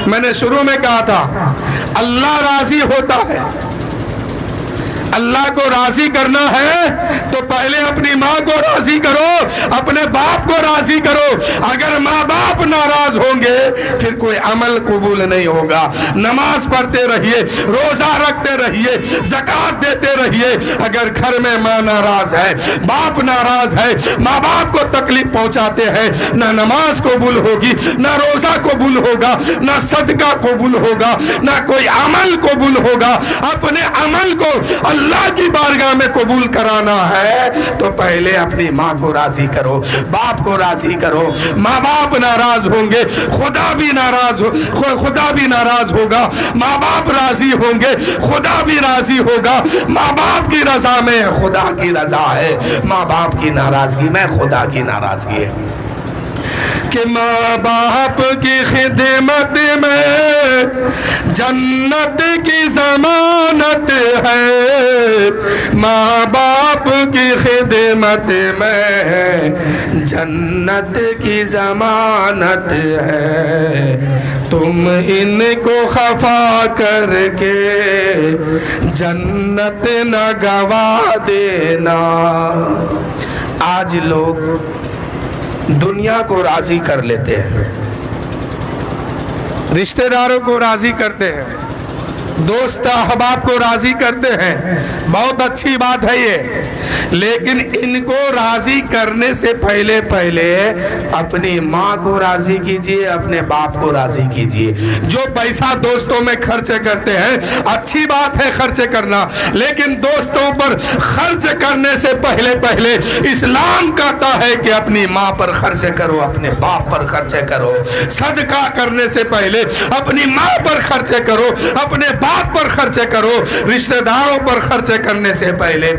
میں نے شروع میں کہا تھا اللہ راضی ہوتا ہے. اللہ کو راضی کرنا ہے تو پہلے اپنی ماں کو راضی کرو, اپنے باپ کو راضی کرو. اگر ماں باپ ناراض ہوں گے پھر کوئی عمل قبول نہیں ہوگا. نماز پڑھتے رہیے, روزہ رکھتے رہیے, زکوٰۃ دیتے رہیے. اگر گھر میں ماں ناراض ہے, باپ ناراض ہے, ماں باپ کو تکلیف پہنچاتے ہیں, نہ نماز قبول ہوگی, نہ روزہ قبول ہوگا, نہ صدقہ قبول ہوگا, نہ کوئی عمل قبول ہوگا. اپنے عمل کو اللہ کی بارگاہ میں قبول کرانا ہے تو پہلے اپنی ماں کو راضی کرو, باپ کو راضی کرو. ماں باپ ناراض ہوں گے, خدا بھی ناراض ہوگا. ماں باپ راضی ہوں گے, خدا بھی راضی ہوگا. ماں باپ کی رضا میں خدا کی رضا ہے, ماں باپ کی ناراضگی میں خدا کی ناراضگی ہے. کہ ماں باپ کی خدمت میں جنت کی ضمانت ہے, ماں باپ کی خدمت میں جنت کی ضمانت ہے. تم ان کو خفا کر کے جنت نہ گوا دینا. آج لوگ دنیا کو راضی کر لیتے ہیں, رشتہ داروں کو راضی کرتے ہیں, دوست احباب کو راضی کرتے ہیں. بہت اچھی بات ہے یہ, لیکن ان کو راضی کرنے سے پہلے اپنی ماں کو راضی کیجئے, اپنے باپ کو راضی کیجئے. جو پیسہ دوستوں میں خرچ کرتے ہیں اچھی بات ہے خرچ کرنا, لیکن دوستوں پر خرچ کرنے سے پہلے اسلام کہتا ہے کہ اپنی ماں پر خرچ کرو, اپنے باپ پر خرچ کرو. صدقہ کرنے سے پہلے اپنی ماں پر خرچ کرو, اپنے باپ پر خرچ کرو. رشتہ داروں پر خرچ کرنے سے پہلے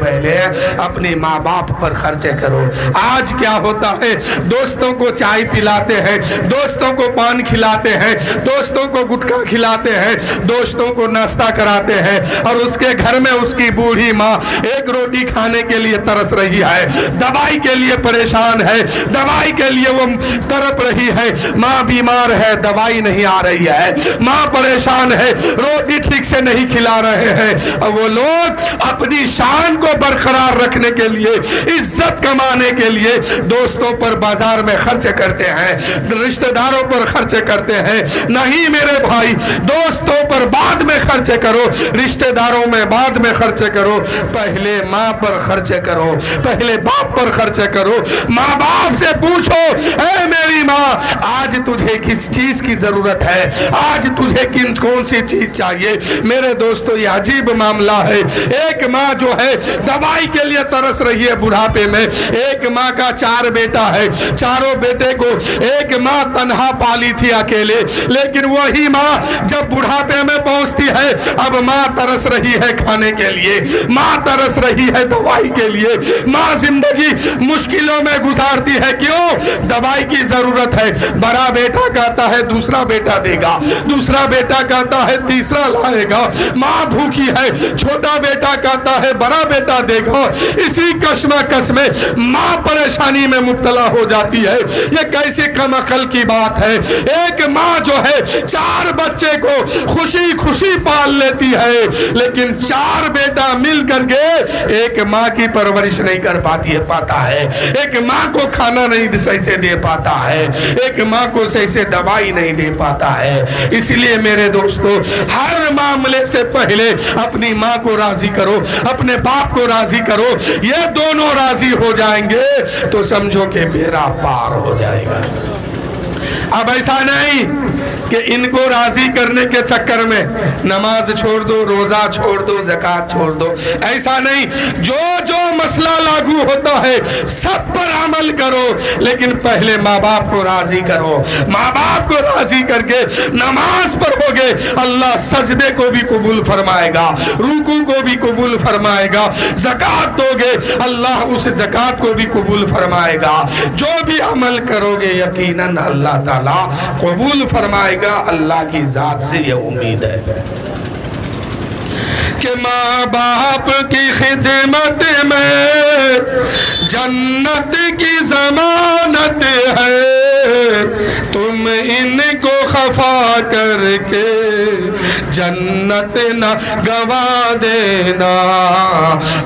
اپنی ماں باپ پر خرچ کرو. آج کیا ہوتا ہے, دوستوں کو چائے پلاتے ہیں, دوستوں کو پان کھلاتے ہیں, دوستوں کو گٹکا کھلاتے ہیں, دوستوں کو ناشتہ کراتے ہیں, اور اس کے گھر میں اس کی بوڑھی ماں ایک روٹی کھانے کے لیے ترس رہی ہے, دوائی کے لیے پریشان ہے, دوائی کے لیے وہ تڑپ رہی ہے. ماں بیمار ہے, دوائی نہیں آ رہی ہے, ماں پریشان ہے, روٹی ٹھیک سے نہیں کھلا رہے ہیں. اور وہ لوگ اپنی شان کو برقرار رکھنے کے لیے, عزت کمانے کے لیے دوستوں پر بازار میں خرچ کرتے ہیں, رشتہ داروں پر خرچ کرتے ہیں. نہیں میرے بھائی, دوستوں پر بعد میں خرچ کرو, رشتہ داروں میں بعد میں خرچ کرو. پہلے ماں پر خرچ کرو, پہلے باپ پر خرچ کرو. ماں باپ سے پوچھو, اے میری ماں آج تجھے کس چیز کی ضرورت ہے, آج تجھے کون سی چیز چاہیے. میرے دوستو یہ عجیب معاملہ ہے. ایک ماں جو ہے دوائی کے لیے ترس رہی ہے بڑھاپے میں. ایک ماں کا 4 بیٹا ہے, چاروں بیٹے کو ایک ماں تنہا پالی تھی اکیلے, لیکن وہی ماں جب بڑھاپے میں پہنچتی ہے اب ماں ترس رہی ہے کھانے کے لیے, ماں ترس رہی ہے دوائی کے لیے. ماں زندگی مشکلوں میں گزارتی ہے, کیوں؟ دوائی کی ضرورت ہے. بڑا بیٹا کہتا ہے دوسرا بیٹا دے گا, دوسرا بیٹا کہتا ہے تیسرا لائے گا. ماں بھوکی ہے, چھوٹا بیٹا کہتا ہے بڑا بیٹا دے گا. اسی کشمکش میں ماں پریشانی میں مبتلا ہو جاتی ہے. یہ کیسے کم عقل کی بات ہے. ایک ماں جو ہے 4 بچے کو خوشی پال لیتی ہے, لیکن 4 بیٹا مل کر کے ایک ماں کی پرورش نہیں کر پاتا ہے. ایک ماں کو کھانا نہیں صحیح سے دے پاتا ہے, ایک ماں کو صحیح سے دوائی نہیں دے پاتا ہے. اس لیے میرے دوستو, ہر معاملے سے پہلے اپنی ماں کو راضی کرو, اپنے باپ کو راضی کرو. یہ دونوں راضی ہو جائیں گے تو سمجھو کہ بیڑا پار ہو جائے گا. اب ایسا نہیں کہ ان کو راضی کرنے کے چکر میں نماز چھوڑ دو, روزہ چھوڑ دو, زکوٰۃ چھوڑ دو. ایسا نہیں, جو مسئلہ لاگو ہوتا ہے سب پر عمل کرو, لیکن پہلے ماں باپ کو راضی کرو. ماں باپ کو راضی کر کے نماز پڑھو گے, اللہ سجدے کو بھی قبول فرمائے گا, رکوع کو بھی قبول فرمائے گا. زکوٰۃ دو گے, اللہ اس زکوٰۃ کو بھی قبول فرمائے گا. جو بھی عمل کرو گے یقیناً اللہ تعالیٰ قبول فرمائے گا. اللہ کی ذات سے یہ امید ہے. کہ ماں باپ کی خدمت میں جنت کی ضمانت ہے، تم ان کو خفا کر کے جنت نہ گوا دینا،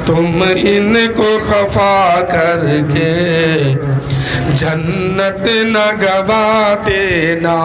تم ان کو خفا کر کے جنت نہ گوا دینا۔